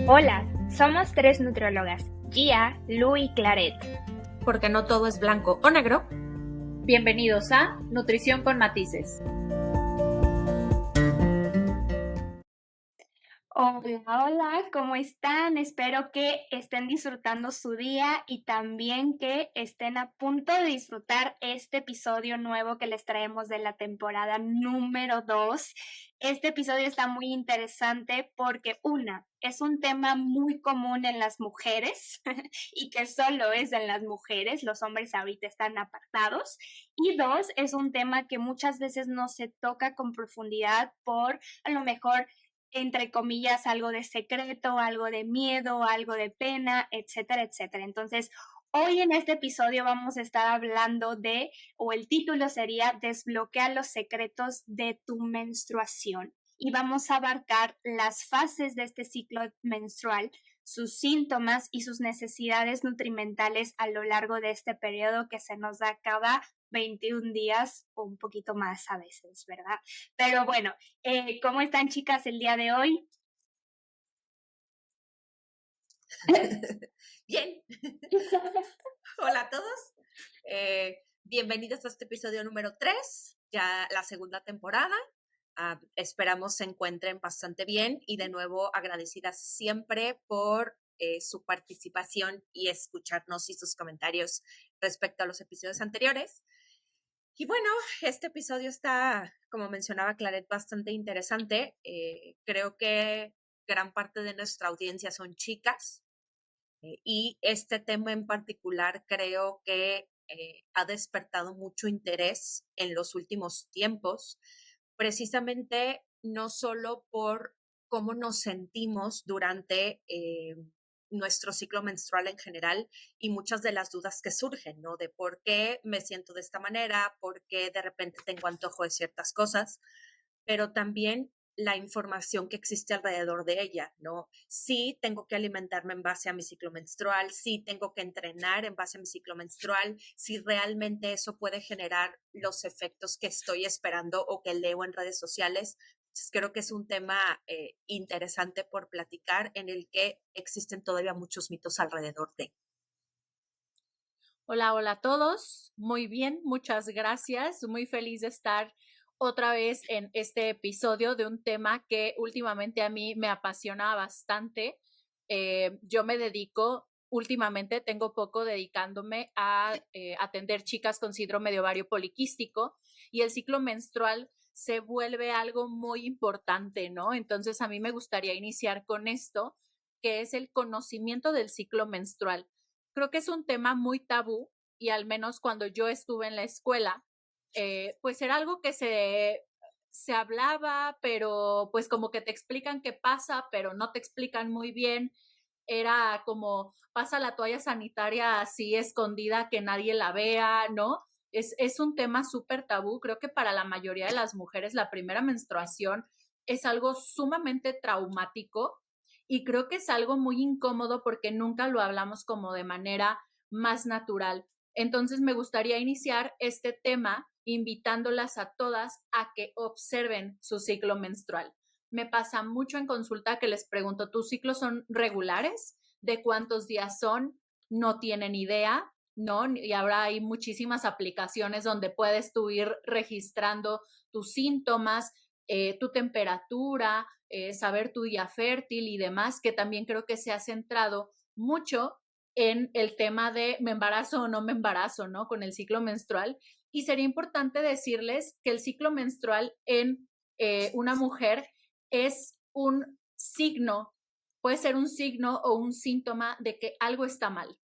Hola, somos tres nutriólogas, Gia, Lu y Claret. Porque no todo es blanco o negro. Bienvenidos a Nutrición con Matices. Hola, ¿cómo están? Espero que estén disfrutando su día y también que estén a punto de disfrutar este episodio nuevo que les traemos de la temporada número 2. Este episodio está muy interesante porque es un tema muy común en las mujeres y que solo es en las mujeres, los hombres ahorita están apartados. Y 2, es un tema que muchas veces no se toca con profundidad por a lo mejor entre comillas, algo de secreto, algo de miedo, algo de pena, etcétera, etcétera. Entonces, hoy en este episodio vamos a estar hablando o el título sería Desbloquea los secretos de tu menstruación. Y vamos a abarcar las fases de este ciclo menstrual, sus síntomas y sus necesidades nutrimentales a lo largo de este periodo que se nos da cada 21 días o un poquito más a veces, ¿verdad? Pero bueno, ¿cómo están, chicas, el día de hoy? Bien. Hola a todos. Bienvenidos a este episodio número 3, ya la segunda temporada. Esperamos se encuentren bastante bien y de nuevo agradecidas siempre por su participación y escucharnos y sus comentarios respecto a los episodios anteriores. Y bueno, este episodio está, como mencionaba Claret, bastante interesante. Creo que gran parte de nuestra audiencia son chicas y este tema en particular creo que ha despertado mucho interés en los últimos tiempos, precisamente no solo por cómo nos sentimos durante nuestro ciclo menstrual en general y muchas de las dudas que surgen, ¿no? De por qué me siento de esta manera, por qué de repente tengo antojo de ciertas cosas, pero también la información que existe alrededor de ella, ¿no? Sí tengo que alimentarme en base a mi ciclo menstrual, sí tengo que entrenar en base a mi ciclo menstrual, si realmente eso puede generar los efectos que estoy esperando o que leo en redes sociales. Entonces, creo que es un tema interesante por platicar en el que existen todavía muchos mitos alrededor de. Hola a todos. Muy bien, muchas gracias. Muy feliz de estar otra vez en este episodio de un tema que últimamente a mí me apasiona bastante. Yo me dedico, últimamente tengo poco dedicándome a atender chicas con síndrome de ovario poliquístico y el ciclo menstrual se vuelve algo muy importante, ¿no? Entonces a mí me gustaría iniciar con esto, que es el conocimiento del ciclo menstrual. Creo que es un tema muy tabú y al menos cuando yo estuve en la escuela, pues era algo que se hablaba, pero pues como que te explican qué pasa, pero no te explican muy bien. Era como pasa la toalla sanitaria así escondida que nadie la vea, ¿no? Es un tema súper tabú. Creo que para la mayoría de las mujeres la primera menstruación es algo sumamente traumático y creo que es algo muy incómodo porque nunca lo hablamos como de manera más natural. Entonces me gustaría iniciar este tema invitándolas a todas a que observen su ciclo menstrual. Me pasa mucho en consulta que les pregunto, ¿tus ciclos son regulares? ¿De cuántos días son? No tienen idea, ¿no? Y ahora hay muchísimas aplicaciones donde puedes tú ir registrando tus síntomas, tu temperatura, saber tu día fértil y demás, que también creo que se ha centrado mucho en el tema de me embarazo o no me embarazo, ¿no? Con el ciclo menstrual. Y sería importante decirles que el ciclo menstrual en una mujer es un signo, puede ser un signo o un síntoma de que algo está mal.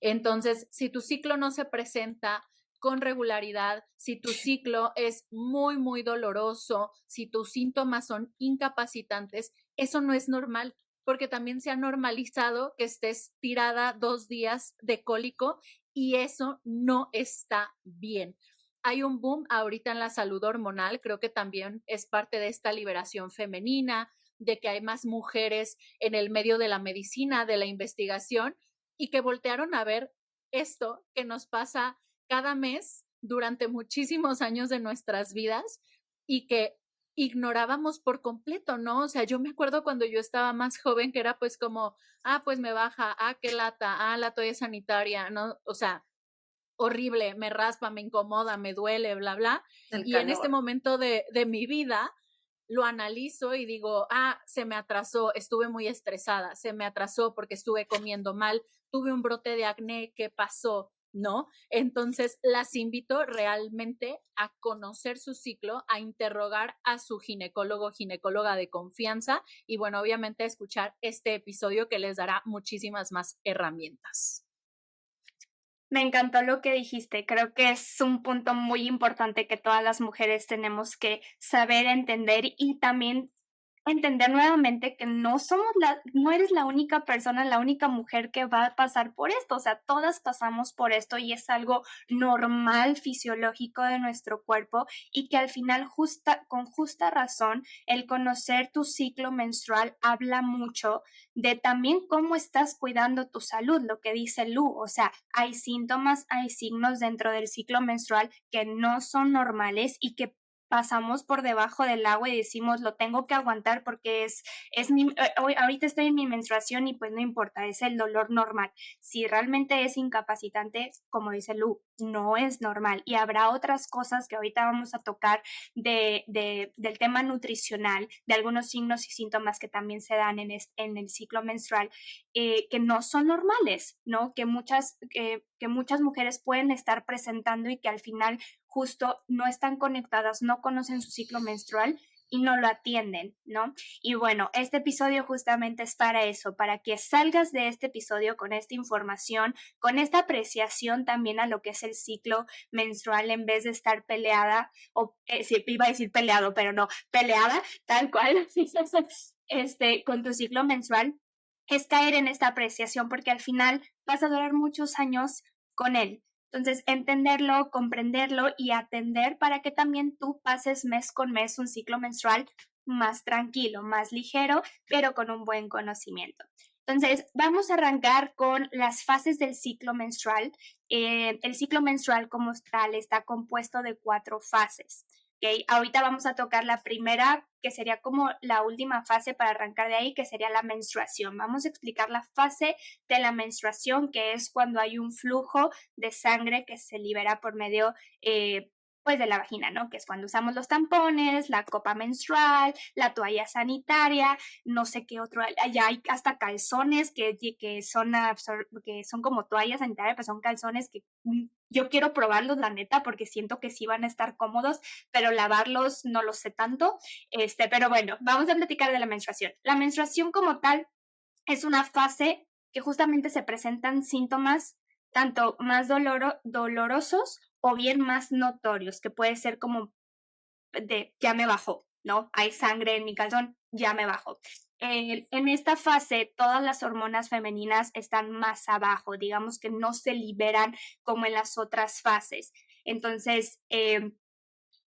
Entonces, si tu ciclo no se presenta con regularidad, si tu ciclo es muy, muy doloroso, si tus síntomas son incapacitantes, eso no es normal, porque también se ha normalizado que estés tirada 2 días de cólico y eso no está bien. Hay un boom ahorita en la salud hormonal, creo que también es parte de esta liberación femenina, de que hay más mujeres en el medio de la medicina, de la investigación, y que voltearon a ver esto que nos pasa cada mes durante muchísimos años de nuestras vidas y que ignorábamos por completo, ¿no? O sea, yo me acuerdo cuando yo estaba más joven que era pues como, pues me baja, qué lata, la toalla sanitaria, ¿no? O sea, horrible, me raspa, me incomoda, me duele, bla, bla. Y en este momento de mi vida lo analizo y digo, se me atrasó, estuve muy estresada, se me atrasó porque estuve comiendo mal, tuve un brote de acné, ¿qué pasó? ¿No? Entonces las invito realmente a conocer su ciclo, a interrogar a su ginecólogo, ginecóloga de confianza y bueno, obviamente a escuchar este episodio que les dará muchísimas más herramientas. Me encantó lo que dijiste. Creo que es un punto muy importante que todas las mujeres tenemos que saber entender y también entender nuevamente que no eres la única persona, la única mujer que va a pasar por esto. O sea, todas pasamos por esto y es algo normal, fisiológico de nuestro cuerpo y que al final con justa razón el conocer tu ciclo menstrual habla mucho de también cómo estás cuidando tu salud, lo que dice Lu. O sea, hay síntomas, hay signos dentro del ciclo menstrual que no son normales y que pasamos por debajo del agua y decimos, lo tengo que aguantar porque ahorita estoy en mi menstruación y pues no importa, es el dolor normal. Si realmente es incapacitante, como dice Lu, no es normal. Y habrá otras cosas que ahorita vamos a tocar del tema nutricional, de algunos signos y síntomas que también se dan en el ciclo menstrual, que no son normales, ¿no? Que muchas mujeres pueden estar presentando y que al final justo no están conectadas, no conocen su ciclo menstrual y no lo atienden, ¿no? Y bueno, este episodio justamente es para eso, para que salgas de este episodio con esta información, con esta apreciación también a lo que es el ciclo menstrual en vez de estar peleada, o sí, iba a decir peleado, pero no, peleada, tal cual, con tu ciclo menstrual, es caer en esta apreciación porque al final vas a durar muchos años con él. Entonces, entenderlo, comprenderlo y atender para que también tú pases mes con mes un ciclo menstrual más tranquilo, más ligero, pero con un buen conocimiento. Entonces, vamos a arrancar con las fases del ciclo menstrual. El ciclo menstrual como tal está compuesto de 4 fases. ¿Okay? Ahorita vamos a tocar la primera, que sería como la última fase para arrancar de ahí, que sería la menstruación. Vamos a explicar la fase de la menstruación, que es cuando hay un flujo de sangre que se libera por medio pues de la vagina, ¿no? Que es cuando usamos los tampones, la copa menstrual, la toalla sanitaria, no sé qué otro, ya hay hasta calzones que son como toallas sanitarias, pero son calzones que yo quiero probarlos, la neta, porque siento que sí van a estar cómodos, pero lavarlos no lo sé tanto. Pero bueno, vamos a platicar de la menstruación. La menstruación como tal es una fase que justamente se presentan síntomas tanto más dolorosos o bien más notorios, que puede ser como de ya me bajó, ¿no? Hay sangre en mi calzón, ya me bajó. En esta fase, todas las hormonas femeninas están más abajo, digamos que no se liberan como en las otras fases. Entonces,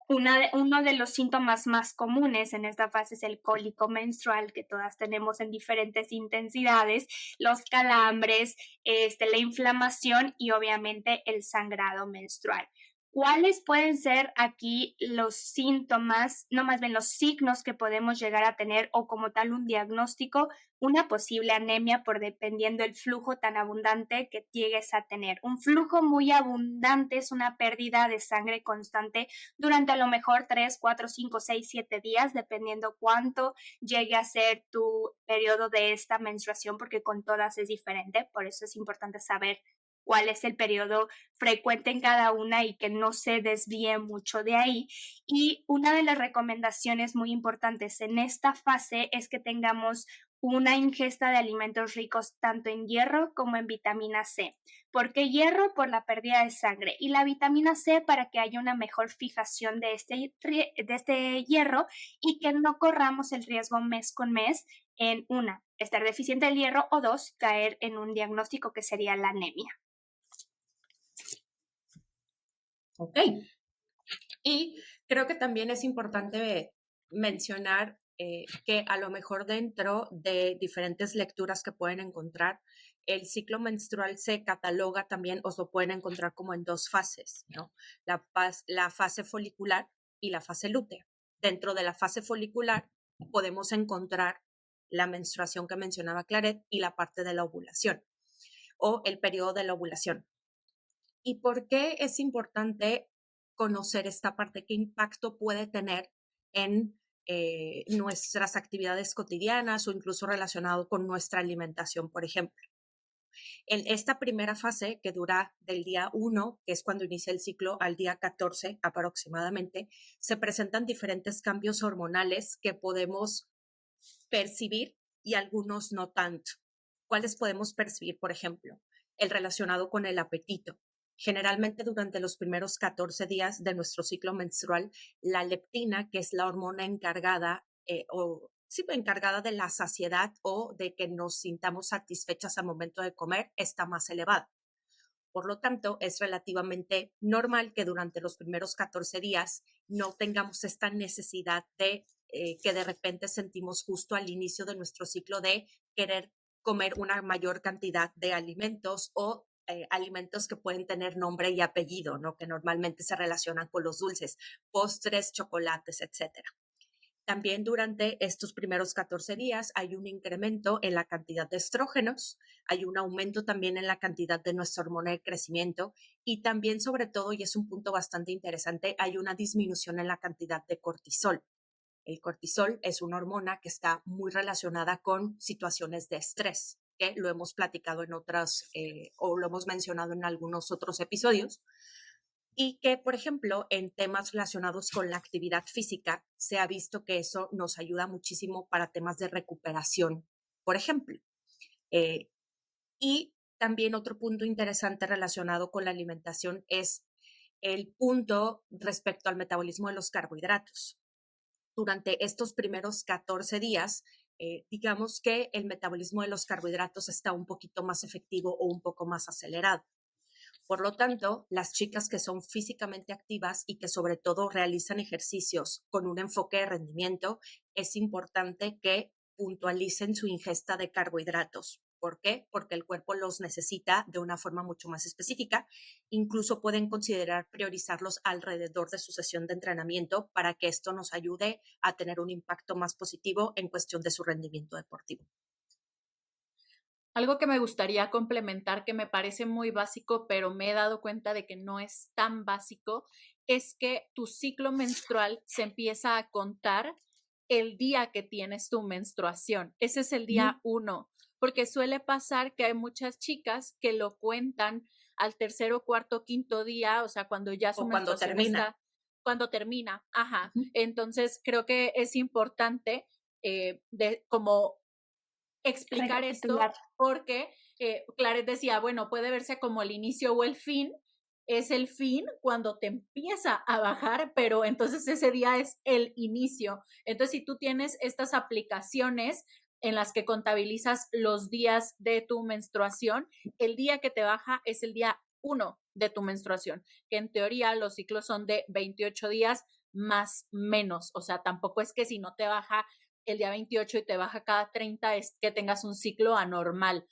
uno de los síntomas más comunes en esta fase es el cólico menstrual, que todas tenemos en diferentes intensidades, los calambres, la inflamación y obviamente el sangrado menstrual. ¿Cuáles pueden ser aquí los síntomas, no más bien los signos que podemos llegar a tener o como tal un diagnóstico? Una posible anemia por dependiendo del flujo tan abundante que llegues a tener. Un flujo muy abundante es una pérdida de sangre constante durante a lo mejor 3, 4, 5, 6, 7 días, dependiendo cuánto llegue a ser tu periodo de esta menstruación, porque con todas es diferente, por eso es importante saber cuál es el periodo frecuente en cada una y que no se desvíe mucho de ahí. Y una de las recomendaciones muy importantes en esta fase es que tengamos una ingesta de alimentos ricos tanto en hierro como en vitamina C. ¿Por qué hierro? Por la pérdida de sangre y la vitamina C para que haya una mejor fijación de este hierro y que no corramos el riesgo mes con mes en estar deficiente del hierro o 2, caer en un diagnóstico que sería la anemia. Ok. Y creo que también es importante mencionar que a lo mejor dentro de diferentes lecturas que pueden encontrar, el ciclo menstrual se cataloga también o se pueden encontrar como en 2 fases, ¿no? La fase folicular y la fase lútea. dentro de la fase folicular podemos encontrar la menstruación que mencionaba Claret y la parte de la ovulación o el periodo de la ovulación. ¿Y por qué es importante conocer esta parte? ¿Qué impacto puede tener en nuestras actividades cotidianas o incluso relacionado con nuestra alimentación, por ejemplo? En esta primera fase, que dura del día 1, que es cuando inicia el ciclo, al día 14 aproximadamente, se presentan diferentes cambios hormonales que podemos percibir y algunos no tanto. ¿Cuáles podemos percibir, por ejemplo? El relacionado con el apetito. Generalmente durante los primeros 14 días de nuestro ciclo menstrual, la leptina, que es la hormona encargada encargada de la saciedad o de que nos sintamos satisfechas al momento de comer, está más elevada. Por lo tanto, es relativamente normal que durante los primeros 14 días no tengamos esta necesidad de que de repente sentimos justo al inicio de nuestro ciclo de querer comer una mayor cantidad de alimentos o alimentos que pueden tener nombre y apellido, ¿no? Que normalmente se relacionan con los dulces, postres, chocolates, etcétera. También durante estos primeros 14 días hay un incremento en la cantidad de estrógenos, hay un aumento también en la cantidad de nuestra hormona de crecimiento y también, sobre todo, y es un punto bastante interesante, hay una disminución en la cantidad de cortisol. El cortisol es una hormona que está muy relacionada con situaciones de estrés, que lo hemos platicado en otras o lo hemos mencionado en algunos otros episodios. Y que, por ejemplo, en temas relacionados con la actividad física, se ha visto que eso nos ayuda muchísimo para temas de recuperación, por ejemplo. Y también otro punto interesante relacionado con la alimentación es el punto respecto al metabolismo de los carbohidratos. Durante estos primeros 14 días, digamos que el metabolismo de los carbohidratos está un poquito más efectivo o un poco más acelerado. Por lo tanto, las chicas que son físicamente activas y que sobre todo realizan ejercicios con un enfoque de rendimiento, es importante que puntualicen su ingesta de carbohidratos. ¿Por qué? Porque el cuerpo los necesita de una forma mucho más específica. Incluso pueden considerar priorizarlos alrededor de su sesión de entrenamiento para que esto nos ayude a tener un impacto más positivo en cuestión de su rendimiento deportivo. Algo que me gustaría complementar, que me parece muy básico, pero me he dado cuenta de que no es tan básico, es que tu ciclo menstrual se empieza a contar el día que tienes tu menstruación. Ese es el día 1, porque suele pasar que hay muchas chicas que lo cuentan al tercero, cuarto, quinto día, o sea, cuando ya su menstruación está, cuando termina. Ajá. Entonces, creo que es importante como explicar esto, porque Claret decía, bueno, puede verse como el inicio o el fin. Es el fin cuando te empieza a bajar, pero entonces ese día es el inicio. Entonces, si tú tienes estas aplicaciones en las que contabilizas los días de tu menstruación, el día que te baja es el día 1 de tu menstruación, que en teoría los ciclos son de 28 días más menos. O sea, tampoco es que si no te baja el día 28 y te baja cada 30 es que tengas un ciclo anormal.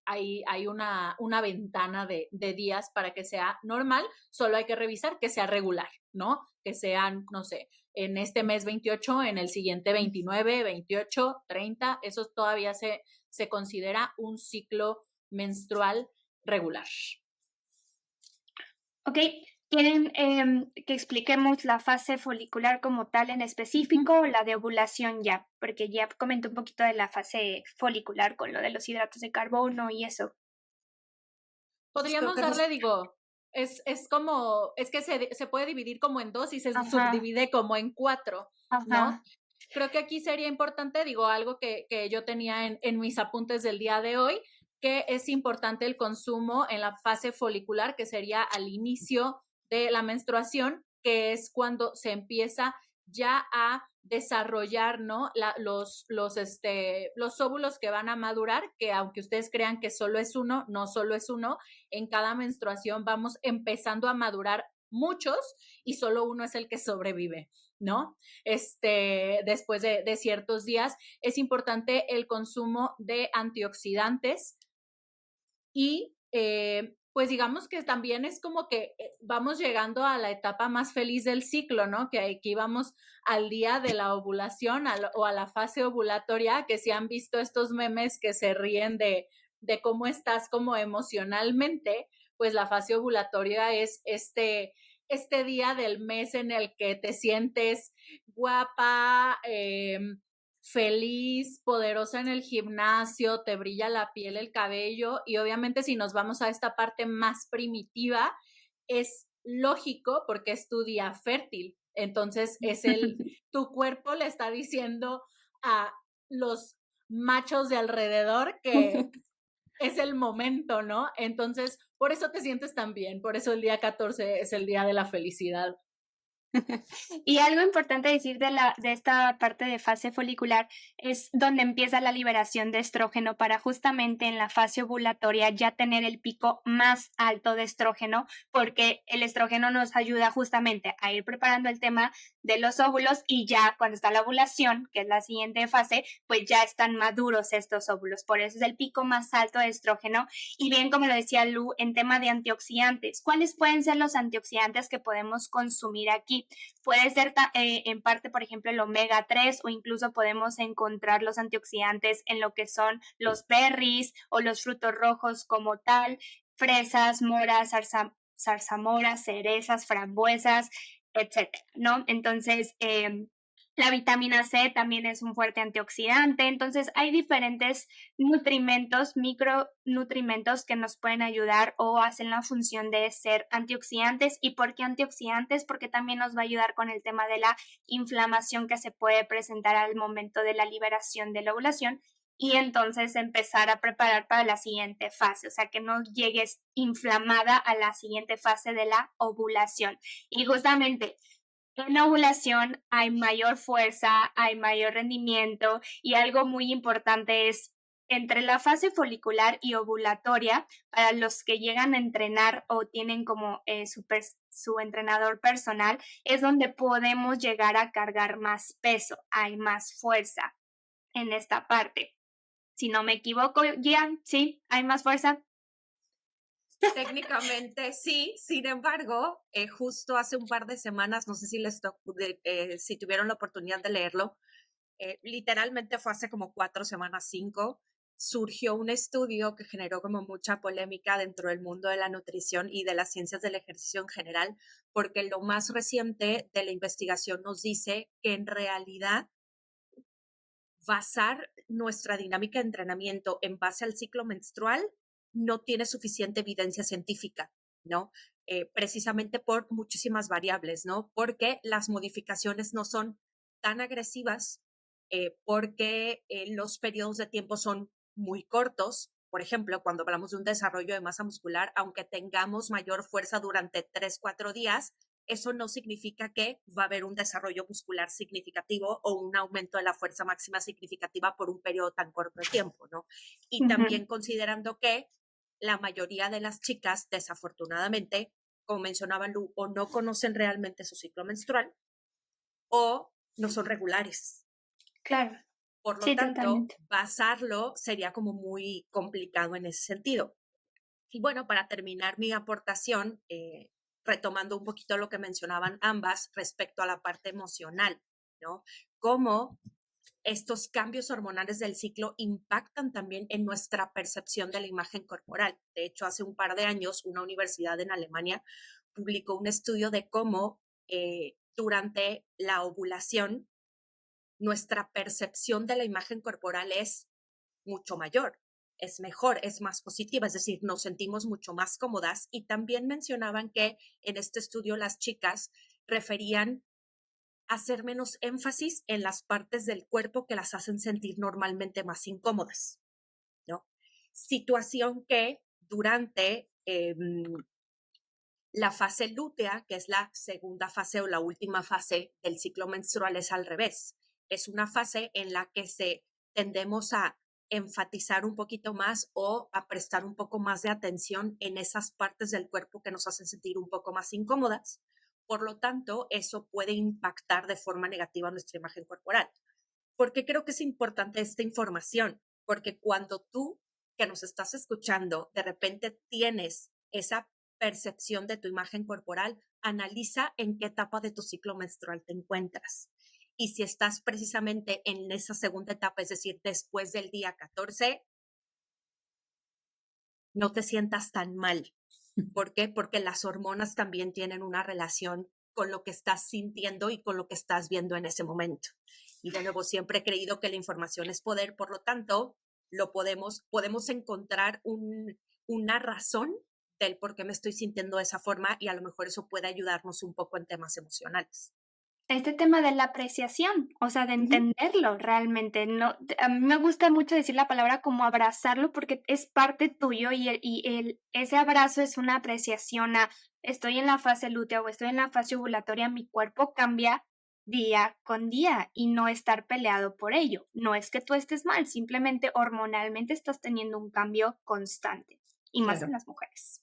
Hay una ventana de días para que sea normal, solo hay que revisar que sea regular, ¿no? Que sean, no sé, en este mes 28, en el siguiente 29, 28, 30, eso todavía se considera un ciclo menstrual regular. Ok, ¿quieren que expliquemos la fase folicular como tal en específico o la de ovulación ya? Porque ya comenté un poquito de la fase folicular con lo de los hidratos de carbono y eso. Podríamos darle, es como, es que se puede dividir como en 2 y se subdivide como en 4, ¿no? Creo que aquí sería importante, algo que yo tenía en mis apuntes del día de hoy, que es importante el consumo en la fase folicular, que sería al inicio de la menstruación, que es cuando se empieza ya a desarrollar, ¿no? Los óvulos que van a madurar, que aunque ustedes crean que solo es uno, no solo es uno, en cada menstruación vamos empezando a madurar muchos y solo uno es el que sobrevive, ¿no? Después de ciertos días, es importante el consumo de antioxidantes y pues digamos que también es como que vamos llegando a la etapa más feliz del ciclo, ¿no? Que aquí vamos al día de la ovulación o a la fase ovulatoria, que si han visto estos memes que se ríen de cómo estás como emocionalmente, pues la fase ovulatoria es este día del mes en el que te sientes guapa, feliz, poderosa en el gimnasio, te brilla la piel, el cabello, y obviamente si nos vamos a esta parte más primitiva, es lógico porque es tu día fértil. Entonces tu cuerpo le está diciendo a los machos de alrededor que es el momento, ¿no? Entonces, por eso te sientes tan bien, por eso el día 14 es el día de la felicidad. Y algo importante decir de esta parte de fase folicular es donde empieza la liberación de estrógeno para justamente en la fase ovulatoria ya tener el pico más alto de estrógeno, porque el estrógeno nos ayuda justamente a ir preparando el tema de los óvulos y ya cuando está la ovulación, que es la siguiente fase, pues ya están maduros estos óvulos. Por eso es el pico más alto de estrógeno. Y bien, como lo decía Lu, en tema de antioxidantes, ¿cuáles pueden ser los antioxidantes que podemos consumir aquí? Puede ser en parte, por ejemplo, el omega 3 o incluso podemos encontrar los antioxidantes en lo que son los berries o los frutos rojos como tal, fresas, moras, zarzamoras, cerezas, frambuesas, etcétera, ¿no? Entonces, la vitamina C también es un fuerte antioxidante, entonces hay diferentes nutrimentos, micronutrimentos que nos pueden ayudar o hacen la función de ser antioxidantes. ¿Y por qué antioxidantes? Porque también nos va a ayudar con el tema de la inflamación que se puede presentar al momento de la liberación de la ovulación y entonces empezar a preparar para la siguiente fase, o sea, que no llegues inflamada a la siguiente fase de la ovulación. Y justamente en ovulación hay mayor fuerza, hay mayor rendimiento y algo muy importante es entre la fase folicular y ovulatoria, para los que llegan a entrenar o tienen como su entrenador personal, es donde podemos llegar a cargar más peso, hay más fuerza en esta parte. Si no me equivoco, Gian, ¿sí? ¿Hay más fuerza? Técnicamente sí, sin embargo, justo hace un par de semanas, no sé si si tuvieron la oportunidad de leerlo, literalmente fue hace como 4 semanas, 5, surgió un estudio que generó como mucha polémica dentro del mundo de la nutrición y de las ciencias del ejercicio en general, porque lo más reciente de la investigación nos dice que en realidad basar nuestra dinámica de entrenamiento en base al ciclo menstrual no tiene suficiente evidencia científica, ¿no? Precisamente por muchísimas variables, ¿no? Porque las modificaciones no son tan agresivas, porque los periodos de tiempo son muy cortos. Por ejemplo, cuando hablamos de un desarrollo de masa muscular, aunque tengamos mayor fuerza durante 3, 4 días, eso no significa que va a haber un desarrollo muscular significativo o un aumento de la fuerza máxima significativa por un periodo tan corto de tiempo, ¿no? Y también considerando que la mayoría de las chicas, desafortunadamente, como mencionaba Lu, o no conocen realmente su ciclo menstrual o no son regulares. Claro. Por lo tanto, totalmente, basarlo sería como muy complicado en ese sentido. Y bueno, para terminar mi aportación, retomando un poquito lo que mencionaban ambas respecto a la parte emocional, ¿no? Cómo estos cambios hormonales del ciclo impactan también en nuestra percepción de la imagen corporal. De hecho, hace un par de años, una universidad en Alemania publicó un estudio de cómo durante la ovulación nuestra percepción de la imagen corporal es mucho mayor, es mejor, es más positiva, es decir, nos sentimos mucho más cómodas. Y también mencionaban que en este estudio las chicas referían hacer menos énfasis en las partes del cuerpo que las hacen sentir normalmente más incómodas, ¿no? Situación que durante la fase lútea, que es la segunda fase o la última fase del ciclo menstrual, es al revés. Es una fase en la que tendemos a enfatizar un poquito más o a prestar un poco más de atención en esas partes del cuerpo que nos hacen sentir un poco más incómodas. Por lo tanto, eso puede impactar de forma negativa nuestra imagen corporal. ¿Por qué creo que es importante esta información? Porque cuando tú, que nos estás escuchando, de repente tienes esa percepción de tu imagen corporal, analiza en qué etapa de tu ciclo menstrual te encuentras. Y si estás precisamente en esa segunda etapa, es decir, después del día 14, no te sientas tan mal. ¿Por qué? Porque las hormonas también tienen una relación con lo que estás sintiendo y con lo que estás viendo en ese momento. Y de nuevo, siempre he creído que la información es poder, por lo tanto, podemos encontrar una razón del por qué me estoy sintiendo de esa forma y a lo mejor eso puede ayudarnos un poco en temas emocionales. Este tema de la apreciación, o sea, de entenderlo realmente, no, a mí me gusta mucho decir la palabra como abrazarlo porque es parte tuyo y ese abrazo es una apreciación a estoy en la fase lútea o estoy en la fase ovulatoria, mi cuerpo cambia día con día y no estar peleado por ello. No es que tú estés mal, simplemente hormonalmente estás teniendo un cambio constante y más en las mujeres.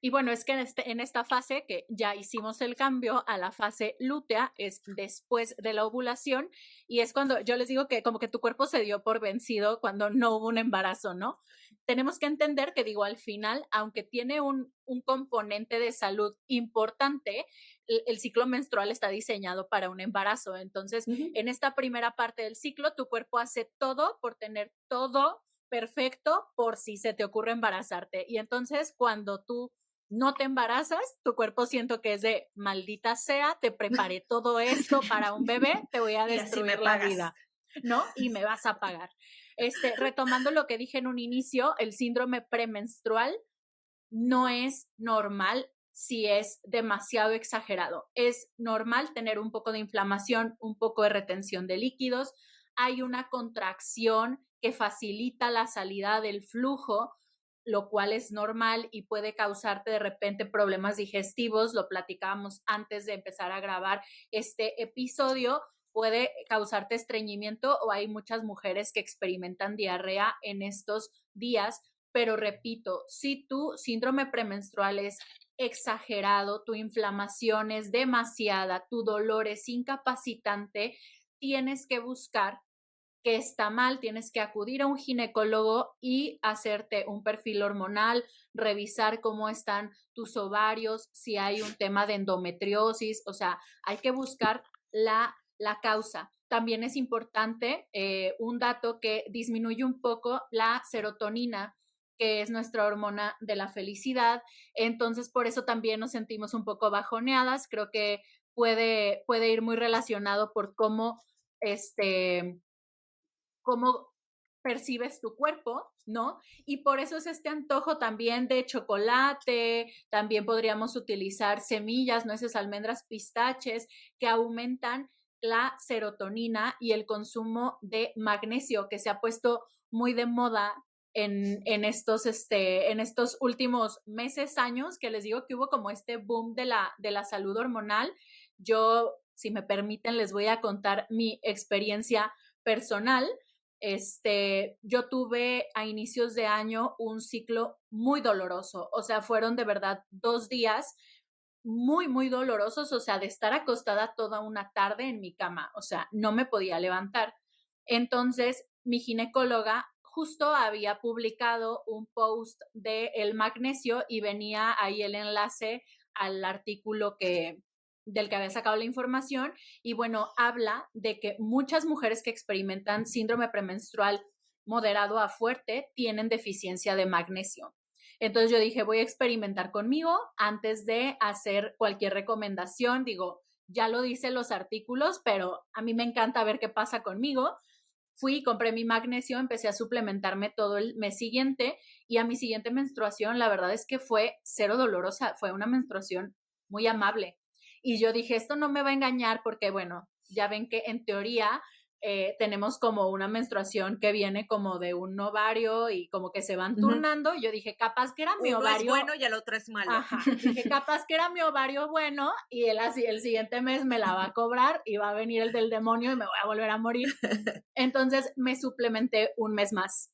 Y bueno, es que en esta fase que ya hicimos el cambio a la fase lútea, es después de la ovulación y es cuando yo les digo que como que tu cuerpo se dio por vencido cuando no hubo un embarazo, ¿no? Tenemos que entender que digo, al final, aunque tiene un componente de salud importante, el ciclo menstrual está diseñado para un embarazo. Entonces, en esta primera parte del ciclo, tu cuerpo hace todo por tener todo perfecto por si se te ocurre embarazarte. Y entonces, cuando tú no te embarazas, tu cuerpo siento que es de maldita sea, te preparé todo esto para un bebé, te voy a destruir la vida, ¿no? Y me vas a pagar. Retomando lo que dije en un inicio, el síndrome premenstrual no es normal si es demasiado exagerado. Es normal tener un poco de inflamación, un poco de retención de líquidos. Hay una contracción que facilita la salida del flujo, lo cual es normal y puede causarte de repente problemas digestivos. Lo platicábamos antes de empezar a grabar este episodio. Puede causarte estreñimiento o hay muchas mujeres que experimentan diarrea en estos días. Pero repito, si tu síndrome premenstrual es exagerado, tu inflamación es demasiada, tu dolor es incapacitante, tienes que buscar que está mal, tienes que acudir a un ginecólogo y hacerte un perfil hormonal, revisar cómo están tus ovarios, si hay un tema de endometriosis, o sea, hay que buscar la causa. También es importante un dato que disminuye un poco la serotonina, que es nuestra hormona de la felicidad. Entonces, por eso también nos sentimos un poco bajoneadas. Creo que puede ir muy relacionado por cómo percibes tu cuerpo, ¿no? Y por eso es este antojo también de chocolate, también podríamos utilizar semillas, nueces, almendras, pistaches, que aumentan la serotonina y el consumo de magnesio, que se ha puesto muy de moda en estos últimos meses, años, que les digo que hubo como este boom de la salud hormonal. Yo, si me permiten, les voy a contar mi experiencia personal. Yo tuve a inicios de año un ciclo muy doloroso, o sea, fueron de verdad 2 días muy, muy dolorosos, o sea, de estar acostada toda una tarde en mi cama, o sea, no me podía levantar. Entonces, mi ginecóloga justo había publicado un post del magnesio y venía ahí el enlace al artículo del que había sacado la información y bueno, habla de que muchas mujeres que experimentan síndrome premenstrual moderado a fuerte tienen deficiencia de magnesio. Entonces yo dije, voy a experimentar conmigo antes de hacer cualquier recomendación. Digo, ya lo dicen los artículos, pero a mí me encanta ver qué pasa conmigo. Fui, compré mi magnesio, empecé a suplementarme todo el mes siguiente y a mi siguiente menstruación, la verdad es que fue cero dolorosa, fue una menstruación muy amable. Y yo dije, esto no me va a engañar porque, bueno, ya ven que en teoría tenemos como una menstruación que viene como de un ovario y como que se van turnando. Yo dije, capaz que era mi ovario. Uno es bueno y el otro es malo. Ajá. Dije, capaz que era mi ovario bueno y el siguiente mes me la va a cobrar y va a venir el del demonio y me voy a volver a morir. Entonces me suplementé un mes más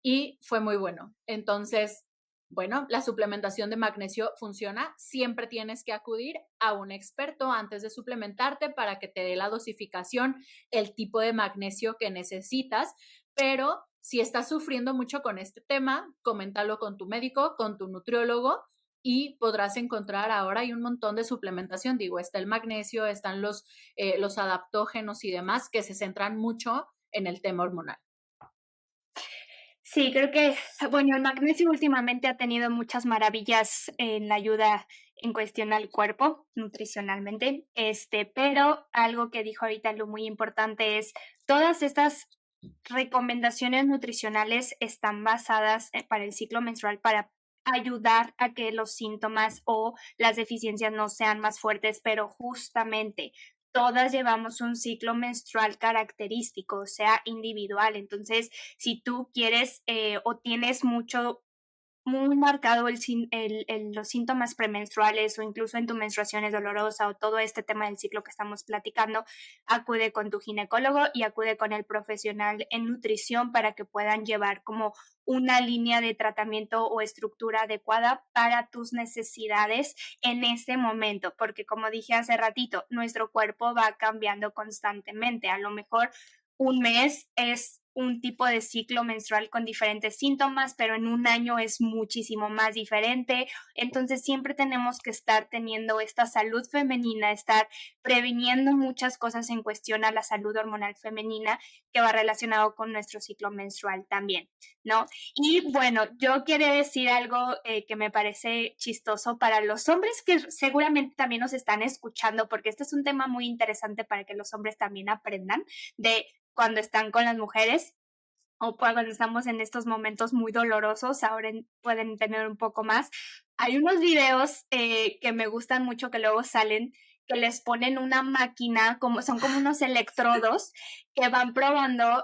y fue muy bueno. Entonces, bueno, la suplementación de magnesio funciona. Siempre tienes que acudir a un experto antes de suplementarte para que te dé la dosificación, el tipo de magnesio que necesitas, pero Si estás sufriendo mucho con este tema, coméntalo con tu médico, con tu nutriólogo, y podrás encontrar, ahora hay un montón de suplementación, digo, está el magnesio, están los adaptógenos y demás que se centran mucho en el tema hormonal. Sí, creo que, bueno, el magnesio últimamente ha tenido muchas maravillas en la ayuda en cuestión al cuerpo, nutricionalmente, pero algo que dijo ahorita lo muy importante es, todas estas recomendaciones nutricionales están basadas para el ciclo menstrual para ayudar a que los síntomas o las deficiencias no sean más fuertes, pero justamente todas llevamos un ciclo menstrual característico, o sea, individual. Entonces, si tú quieres o tienes muy marcado los síntomas premenstruales o incluso en tu menstruación es dolorosa o todo este tema del ciclo que estamos platicando, acude con tu ginecólogo y acude con el profesional en nutrición para que puedan llevar como una línea de tratamiento o estructura adecuada para tus necesidades en este momento, porque como dije hace ratito, nuestro cuerpo va cambiando constantemente. A lo mejor un mes es un tipo de ciclo menstrual con diferentes síntomas, pero en un año es muchísimo más diferente. Entonces siempre tenemos que estar teniendo esta salud femenina, estar previniendo muchas cosas en cuestión a la salud hormonal femenina que va relacionado con nuestro ciclo menstrual también, ¿no? Y bueno, yo quiero decir algo que me parece chistoso para los hombres que seguramente también nos están escuchando, porque este es un tema muy interesante para que los hombres también aprendan de cuando están con las mujeres o cuando estamos en estos momentos muy dolorosos, ahora pueden entender un poco más. Hay unos videos que me gustan mucho que luego salen que les ponen una máquina, son como unos electrodos que van probando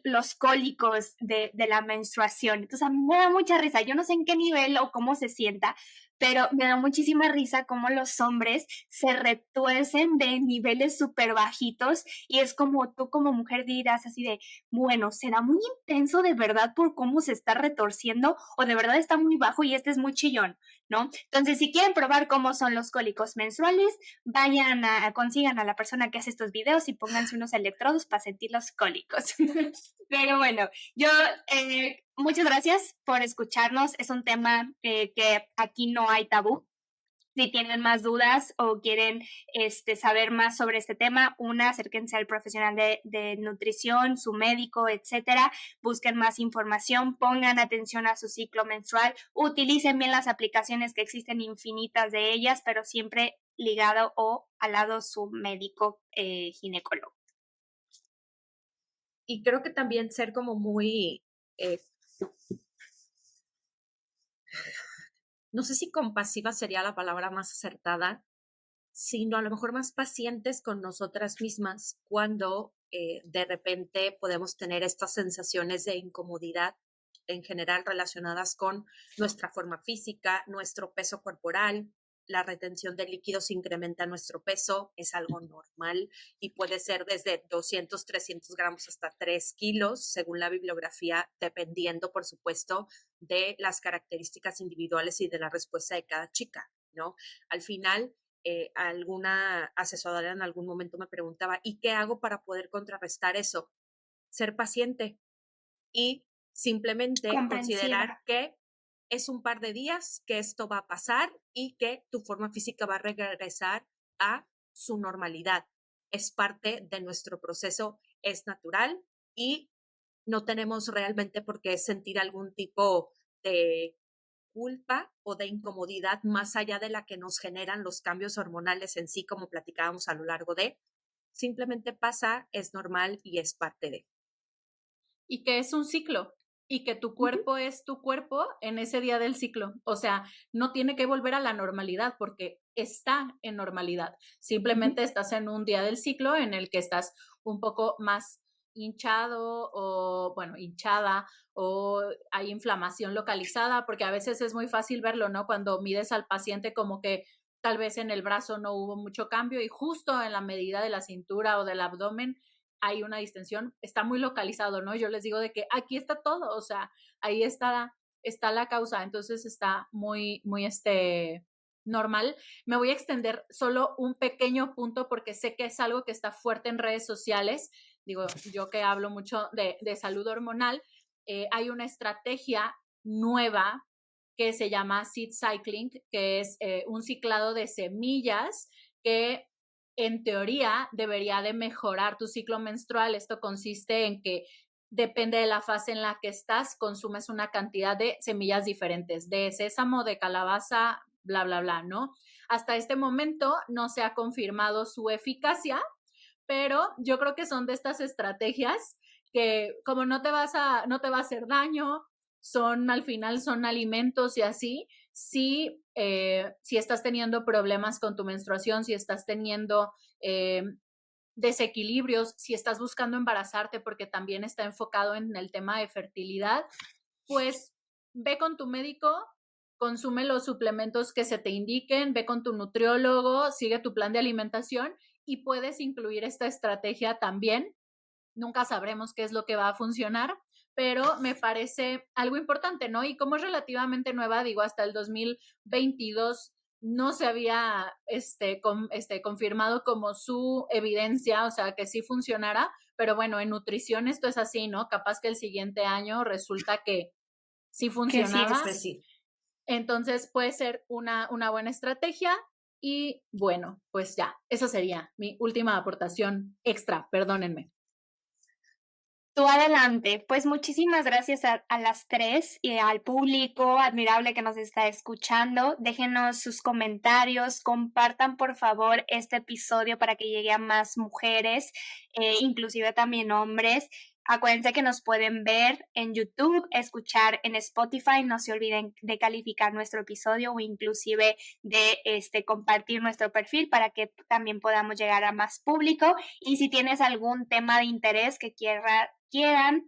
los cólicos de la menstruación. Entonces a mí me da mucha risa, yo no sé en qué nivel o cómo se sienta, pero me da muchísima risa cómo los hombres se retuercen de niveles súper bajitos y es como tú como mujer dirás así de, bueno, ¿será muy intenso de verdad por cómo se está retorciendo o de verdad está muy bajo y este es muy chillón, ¿no? Entonces, si quieren probar cómo son los cólicos menstruales, consigan a la persona que hace estos videos y pónganse unos electrodos para sentir los cólicos. Pero bueno, yo muchas gracias por escucharnos. Es un tema que aquí no hay tabú. Si tienen más dudas o quieren saber más sobre este tema, acérquense al profesional de nutrición, su médico, etcétera. Busquen más información, pongan atención a su ciclo menstrual, utilicen bien las aplicaciones que existen, infinitas de ellas, pero siempre ligado o al lado su médico ginecólogo. Y creo que también ser como muy, no sé si compasiva sería la palabra más acertada, sino a lo mejor más pacientes con nosotras mismas cuando de repente podemos tener estas sensaciones de incomodidad en general relacionadas con nuestra forma física, nuestro peso corporal. La retención de líquidos incrementa nuestro peso, es algo normal y puede ser desde 200, 300 gramos hasta 3 kilos, según la bibliografía, dependiendo, por supuesto, de las características individuales y de la respuesta de cada chica, ¿no? Al final, alguna asesora en algún momento me preguntaba, ¿y qué hago para poder contrarrestar eso? Ser paciente y simplemente considerar que es un par de días, que esto va a pasar y que tu forma física va a regresar a su normalidad. Es parte de nuestro proceso, es natural y no tenemos realmente por qué sentir algún tipo de culpa o de incomodidad más allá de la que nos generan los cambios hormonales en sí, como platicábamos a lo largo de. Simplemente pasa, es normal y es parte de. Y que es un ciclo y que tu cuerpo es tu cuerpo en ese día del ciclo. O sea, no tiene que volver a la normalidad porque está en normalidad. Simplemente estás en un día del ciclo en el que estás un poco más hinchado o, bueno, hinchada o hay inflamación localizada, porque a veces es muy fácil verlo, ¿no? Cuando mides al paciente como que tal vez en el brazo no hubo mucho cambio y justo en la medida de la cintura o del abdomen hay una distensión, está muy localizado, ¿no? Yo les digo de que aquí está todo, o sea, ahí está la causa, entonces está muy, muy normal. Me voy a extender solo un pequeño punto porque sé que es algo que está fuerte en redes sociales digo, yo que hablo mucho de salud hormonal, hay una estrategia nueva que se llama seed cycling, que es un ciclado de semillas que en teoría debería de mejorar tu ciclo menstrual. Esto consiste en que depende de la fase en la que estás, consumes una cantidad de semillas diferentes, de sésamo, de calabaza, bla, bla, bla, ¿no? Hasta este momento no se ha confirmado su eficacia, pero yo creo que son de estas estrategias que como no te va a hacer daño, al final son alimentos y así, si estás teniendo problemas con tu menstruación, si estás teniendo desequilibrios, si estás buscando embarazarte porque también está enfocado en el tema de fertilidad, pues ve con tu médico, consume los suplementos que se te indiquen, ve con tu nutriólogo, sigue tu plan de alimentación y puedes incluir esta estrategia también. Nunca sabremos qué es lo que va a funcionar, pero me parece algo importante, ¿no? Y como es relativamente nueva, digo, hasta el 2022 no se había confirmado como su evidencia, o sea, que sí funcionara, pero bueno, en nutrición esto es así, ¿no? Capaz que el siguiente año resulta que sí funcionaba. Que sí. Entonces puede ser una buena estrategia y bueno, pues ya, esa sería mi última aportación extra, perdónenme. Tú adelante. Pues muchísimas gracias a las tres y al público admirable que nos está escuchando. Déjenos sus comentarios, compartan por favor este episodio para que llegue a más mujeres, inclusive también hombres. Acuérdense que nos pueden ver en YouTube, escuchar en Spotify. No se olviden de calificar nuestro episodio o inclusive de compartir nuestro perfil para que también podamos llegar a más público. Y si tienes algún tema de interés que quieran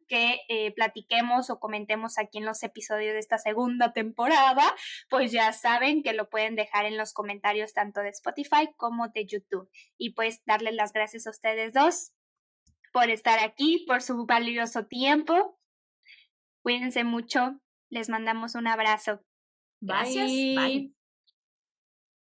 que platiquemos o comentemos aquí en los episodios de esta segunda temporada, pues ya saben que lo pueden dejar en los comentarios tanto de Spotify como de YouTube. Y pues darles las gracias a ustedes dos por estar aquí, por su valioso tiempo. Cuídense mucho. Les mandamos un abrazo. Gracias. Bye.